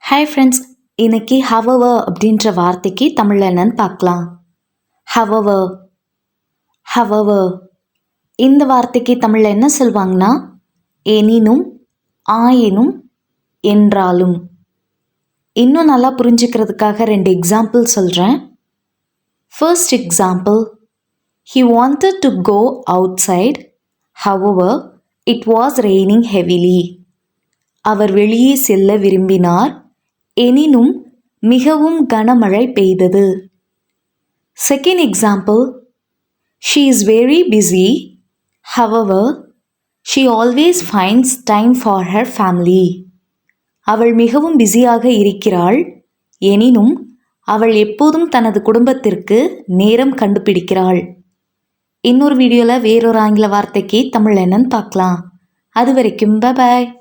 Hi friends, இன்னைக்கு however அப்படின்ற வார்த்தைக்கு தமிழில் என்னன்னு பார்க்கலாம். ஹவவர் ஹவவர் இந்த வார்த்தைக்கு தமிழில் என்ன சொல்வாங்கன்னா, எனினும், ஆயினும், என்றாலும். இன்னும் நல்லா புரிஞ்சுக்கிறதுக்காக 2 எக்ஸாம்பிள் சொல்கிறேன். First example, he wanted to go outside, however, it was raining heavily. அவர் வெளியே செல்ல விரும்பினார், எனினும் மிகவும் கனமழை பெய்தது. Second example, she is very busy, however, she always finds time for her family. அவள் மிகவும் பிஸியாக இருக்கிறாள், எனினும் அவள் எப்போதும் தனது குடும்பத்திற்கு நேரம் கண்டுபிடிக்கிறாள். இன்னொரு வீடியோவில் வேறொரு ஆங்கில வார்த்தைக்கு தமிழ் என்னன்னு பார்க்கலாம். அது வரைக்கும் பை பாய்.